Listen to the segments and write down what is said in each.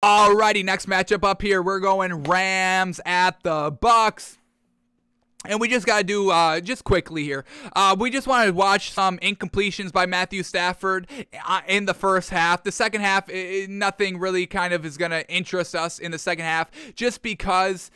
Alrighty, next matchup up here, we're going Rams at the Bucks. And we just got to do, just quickly here, we just want to watch some incompletions by Matthew Stafford in the first half. The second half, nothing really kind of is going to interest us in the second half just because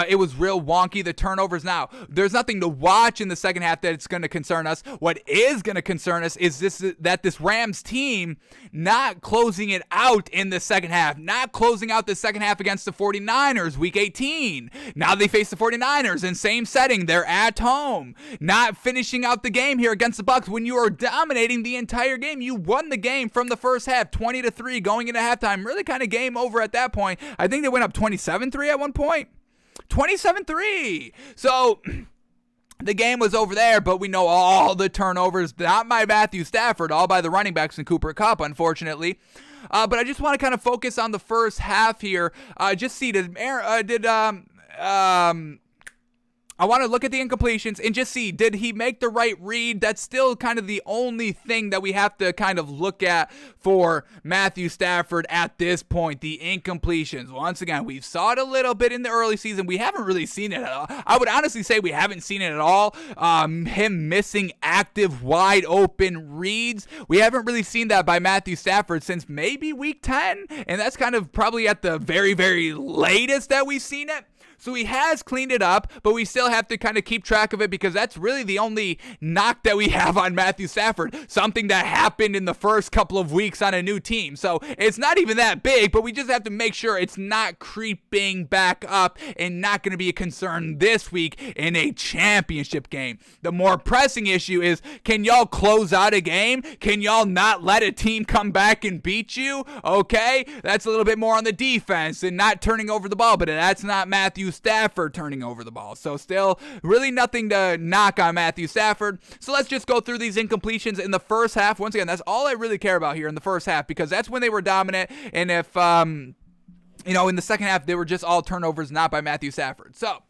it was real wonky, the turnovers. Now, there's nothing to watch in the second half that it's going to concern us. What is going to concern us is that this Rams team not closing it out in the second half, not closing out the second half against the 49ers, week 18. Now they face the 49ers in same setting. They're at home, not finishing out the game here against the Bucks when you are dominating the entire game. You won the game from the first half, 20-3, going into halftime. Really kind of game over at that point. I think they went up 27-3 at one point. 27-3. So the game was over there, but we know all the turnovers, not by Matthew Stafford, all by the running backs and Cooper Kupp, unfortunately. But I just want to kind of focus on the first half here. Just see, I want to look at the incompletions and just see, did he make the right read? That's still kind of the only thing that we have to kind of look at for Matthew Stafford at this point, the incompletions. Once again, we've saw it a little bit in the early season. We haven't really seen it at all. I would honestly say we haven't seen it at all. Him missing active, wide open reads. We haven't really seen that by Matthew Stafford since maybe week 10, and that's kind of probably at the very, very latest that we've seen it. So he has cleaned it up, but we still have to kind of keep track of it because that's really the only knock that we have on Matthew Stafford, something that happened in the first couple of weeks on a new team. So it's not even that big, but we just have to make sure it's not creeping back up and not going to be a concern this week in a championship game. The more pressing issue is, can y'all close out a game? Can y'all not let a team come back and beat you? Okay, that's a little bit more on the defense and not turning over the ball, but that's not Matthew Stafford turning over the ball. So still really nothing to knock on Matthew Stafford. So let's just go through these incompletions in the first half. Once again, that's all I really care about here in the first half because that's when they were dominant. And if, in the second half, they were just all turnovers, not by Matthew Stafford. So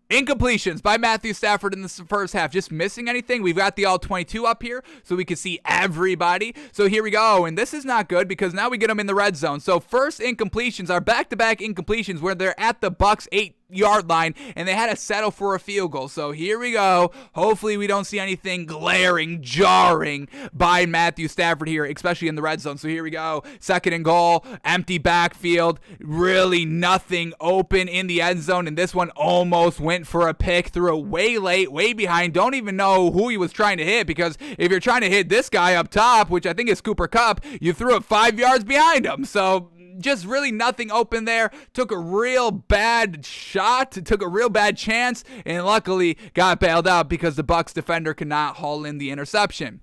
incompletions by Matthew Stafford in the first half. Just missing anything? We've got the all 22 up here so we can see everybody. So here we go. And this is not good because now we get them in the red zone. So first incompletions are back-to-back incompletions where they're at the Bucks 8-yard line and they had to settle for a field goal. So here we go. Hopefully we don't see anything glaring, jarring by Matthew Stafford here, especially in the red zone. So here we go. Second and goal, empty backfield, really nothing open in the end zone, and this one almost went for a pick, threw it way late, way behind. Don't even know who he was trying to hit because if you're trying to hit this guy up top, which I think is Cooper Kupp, you threw it 5 yards behind him. So just really nothing open there. Took a real bad shot, took a real bad chance, and luckily got bailed out because the Bucs defender could not haul in the interception.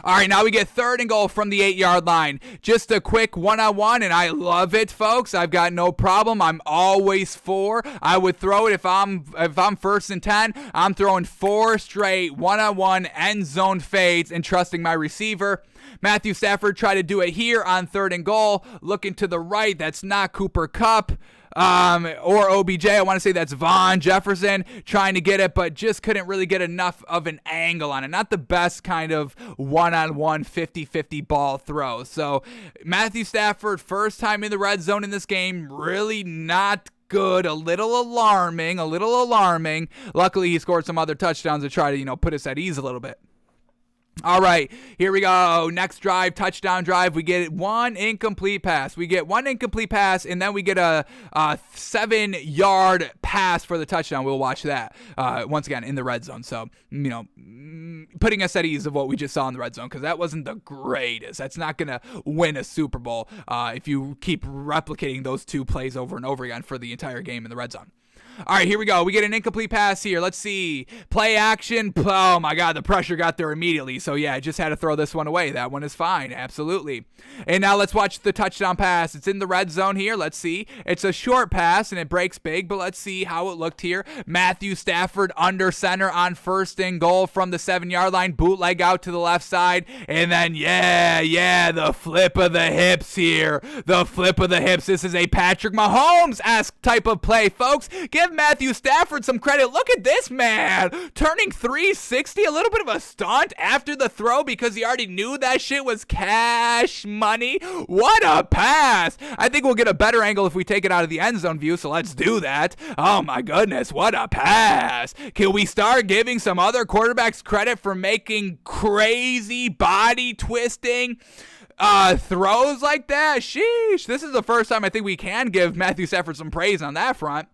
All right, now we get third and goal from the 8-yard line. Just a quick one-on-one, and I love it, folks. I've got no problem. I'm always for. I would throw it if I'm first and 10. I'm throwing 4 straight one-on-one end zone fades and trusting my receiver. Matthew Stafford tried to do it here on third and goal. Looking to the right, that's not Cooper Kupp. Or OBJ. I want to say that's Von Jefferson trying to get it, but just couldn't really get enough of an angle on it. Not the best kind of one-on-one 50-50 ball throw. So Matthew Stafford, first time in the red zone in this game, really not good, a little alarming. Luckily, he scored some other touchdowns to try to, put us at ease a little bit. All right, here we go. Next drive, touchdown drive. We get one incomplete pass. And then we get a 7-yard pass for the touchdown. We'll watch that once again in the red zone. So, putting us at ease of what we just saw in the red zone because that wasn't the greatest. That's not going to win a Super Bowl if you keep replicating those two plays over and over again for the entire game in the red zone. All right, here we go. We get an incomplete pass here. Let's see. Play action. Oh, my God. The pressure got there immediately. So, yeah, I just had to throw this one away. That one is fine. Absolutely. And now let's watch the touchdown pass. It's in the red zone here. Let's see. It's a short pass, and it breaks big, but let's see how it looked here. Matthew Stafford under center on first and goal from the 7-yard line. Bootleg out to the left side. And then, the flip of the hips here. The flip of the hips. This is a Patrick Mahomes-esque type of play, folks. Give give Matthew Stafford some credit. Look at this man turning 360, a little bit of a stunt after the throw because he already knew that shit was cash money. What a pass. I think we'll get a better angle if we take it out of the end zone view, so let's do that. Oh my goodness, what a pass. Can we start giving some other quarterbacks credit for making crazy body twisting throws like that? Sheesh. This is the first time I think we can give Matthew Stafford some praise on that front.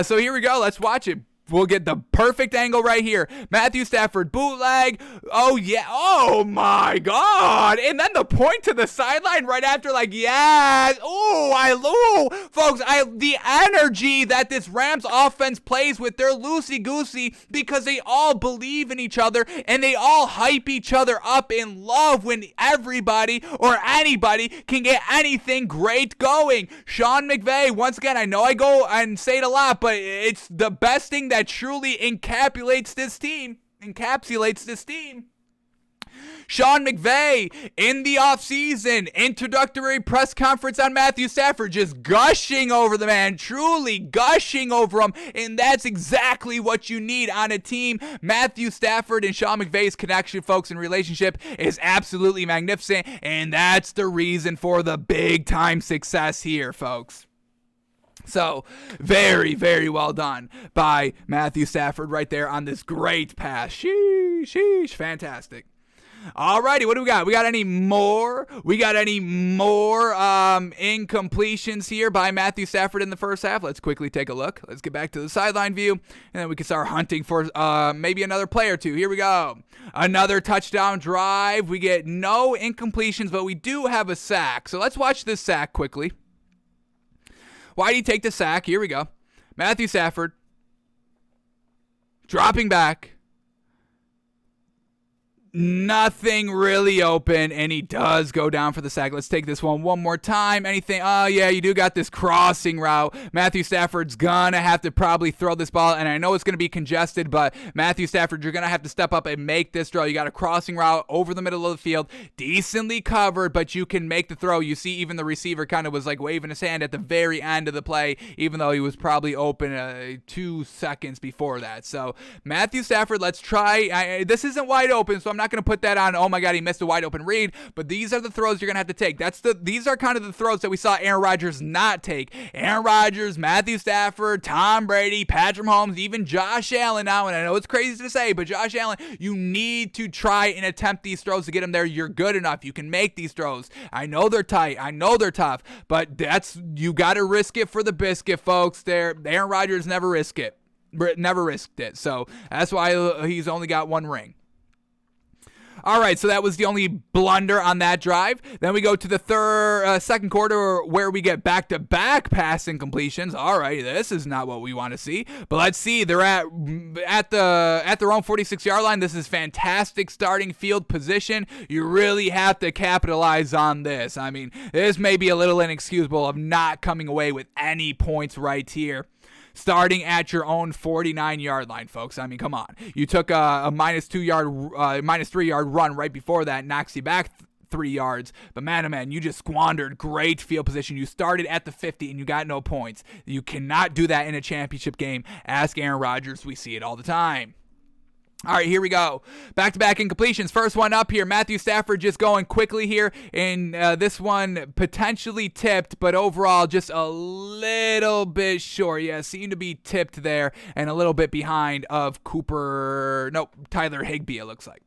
So here we go. Let's watch it. We'll get the perfect angle right here. Matthew Stafford bootleg. Oh, yeah. Oh, my God. And then the point to the sideline right after, like, yes. Oh, folks, the energy that this Rams offense plays with, they're loosey-goosey because they all believe in each other and they all hype each other up in love when everybody or anybody can get anything great going. Sean McVay, once again, I know I go and say it a lot, but it's the best thing that truly encapsulates this team. Sean McVay in the offseason, introductory press conference on Matthew Stafford, just gushing over the man, truly gushing over him, and that's exactly what you need on a team. Matthew Stafford and Sean McVay's connection, folks, and relationship is absolutely magnificent, and that's the reason for the big-time success here, folks. So, very, very well done by Matthew Stafford right there on this great pass. Sheesh, fantastic. Alrighty, what do we got? We got any more? Incompletions here by Matthew Stafford in the first half? Let's quickly take a look. Let's get back to the sideline view, and then we can start hunting for maybe another play or two. Here we go. Another touchdown drive. We get no incompletions, but we do have a sack. So let's watch this sack quickly. Why did he take the sack? Here we go. Matthew Stafford dropping back. Nothing really open, and he does go down for the sack. Let's take this one more time. Anything? Oh, yeah, you do got this crossing route. Matthew Stafford's going to have to probably throw this ball, and I know it's going to be congested, but Matthew Stafford, you're going to have to step up and make this throw. You got a crossing route over the middle of the field, decently covered, but you can make the throw. You see even the receiver kind of was like waving his hand at the very end of the play, even though he was probably open 2 seconds before that. So Matthew Stafford, let's try. This isn't wide open, so I'm not going to put that on, oh my God, he missed a wide open read, but these are the throws you're going to have to take. These are kind of the throws that we saw Aaron Rodgers not take. Aaron Rodgers, Matthew Stafford, Tom Brady, Patrick Mahomes, even Josh Allen now, and I know it's crazy to say, but Josh Allen, you need to try and attempt these throws to get him there. You're good enough. You can make these throws. I know they're tight. I know they're tough, but you got to risk it for the biscuit, folks. Aaron Rodgers never risked it. So that's why he's only got one ring. All right, so that was the only blunder on that drive. Then we go to the second quarter where we get back-to-back pass incompletions. All right, this is not what we want to see. But let's see, they're at their own 46-yard line. This is fantastic starting field position. You really have to capitalize on this. I mean, this may be a little inexcusable of not coming away with any points right here. Starting at your own 49-yard line, folks. I mean, come on. You took a minus 3-yard run right before that, knocks you back 3 yards. But man, oh man, you just squandered great field position. You started at the 50 and you got no points. You cannot do that in a championship game. Ask Aaron Rodgers. We see it all the time. All right, here we go. Back-to-back incompletions. First one up here. Matthew Stafford just going quickly here. And this one potentially tipped, but overall just a little bit short. Yeah, seemed to be tipped there and a little bit behind of Tyler Higbee, it looks like.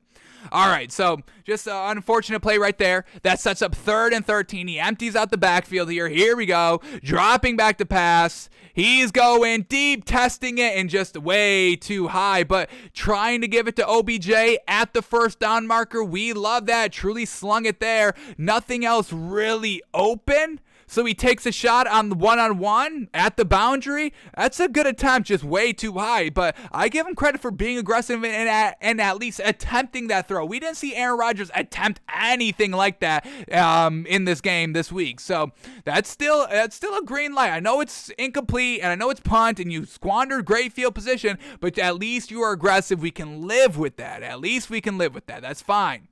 All right, so just an unfortunate play right there. That sets up 3rd and 13. He empties out the backfield here. Here we go. Dropping back to pass. He's going deep, testing it, and just way too high. But trying to give it to OBJ at the first down marker. We love that. Truly slung it there. Nothing else really open. So he takes a shot on the one-on-one at the boundary. That's a good attempt, just way too high. But I give him credit for being aggressive and at least attempting that throw. We didn't see Aaron Rodgers attempt anything like that in this game this week. So that's still a green light. I know it's incomplete, and I know it's punt, and you squandered great field position, but at least you are aggressive. We can live with that. That's fine.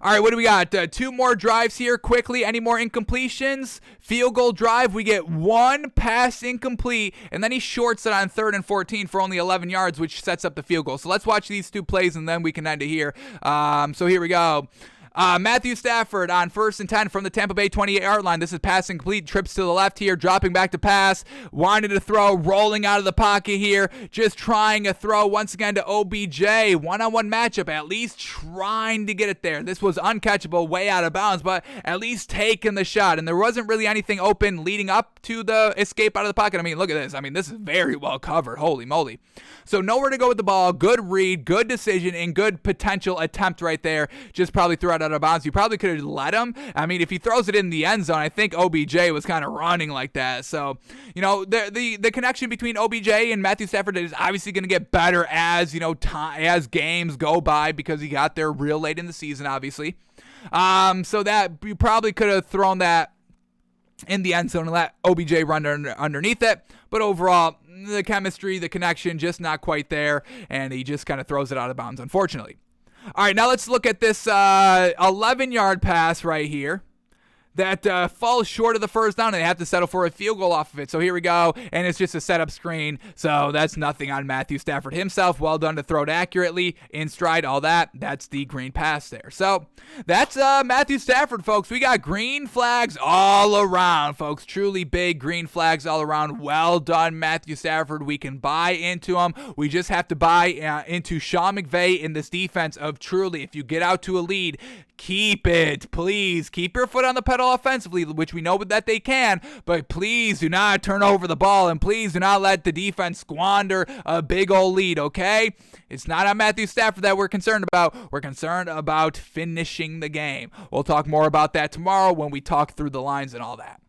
All right, what do we got? 2 more drives here quickly. Any more incompletions? Field goal drive. We get 1 pass incomplete, and then he shorts it on 3rd and 14 for only 11 yards, which sets up the field goal. So let's watch these 2 plays, and then we can end it here. So here we go. Matthew Stafford on 1st and 10 from the Tampa Bay 28-yard line. This is pass incomplete. Trips to the left here, dropping back to pass. Wanted to throw, rolling out of the pocket here. Just trying a throw once again to OBJ. One-on-one matchup, at least trying to get it there. This was uncatchable, way out of bounds, but at least taking the shot. And there wasn't really anything open leading up to the escape out of the pocket. I mean, look at this. I mean, this is very well covered. Holy moly. So nowhere to go with the ball. Good read, good decision, and good potential attempt right there. Just probably threw it out of bounds. You probably could have let him. I mean, if he throws it in the end zone, I think OBJ was kind of running like that. So, you know, the connection between OBJ and Matthew Stafford is obviously going to get better as, you know, as games go by, because he got there real late in the season, obviously. So that you probably could have thrown that in the end zone and let OBJ run underneath it. But overall, the chemistry, the connection, just not quite there, and he just kind of throws it out of bounds, unfortunately. All right, now let's look at this 11-yard pass right here that falls short of the first down, and they have to settle for a field goal off of it. So here we go, and it's just a setup screen, so that's nothing on Matthew Stafford himself. Well done to throw it accurately, in stride, all that. That's the green pass there. So that's Matthew Stafford, folks. We got green flags all around, folks. Truly big green flags all around. Well done, Matthew Stafford. We can buy into him. We just have to buy into Sean McVay in this defense of truly, if you get out to a lead, keep it. Please keep your foot on the pedal offensively, which we know that they can, but please do not turn over the ball, and please do not let the defense squander a big old lead, okay? It's not on Matthew Stafford that we're concerned about. We're concerned about finishing the game. We'll talk more about that tomorrow when we talk through the lines and all that.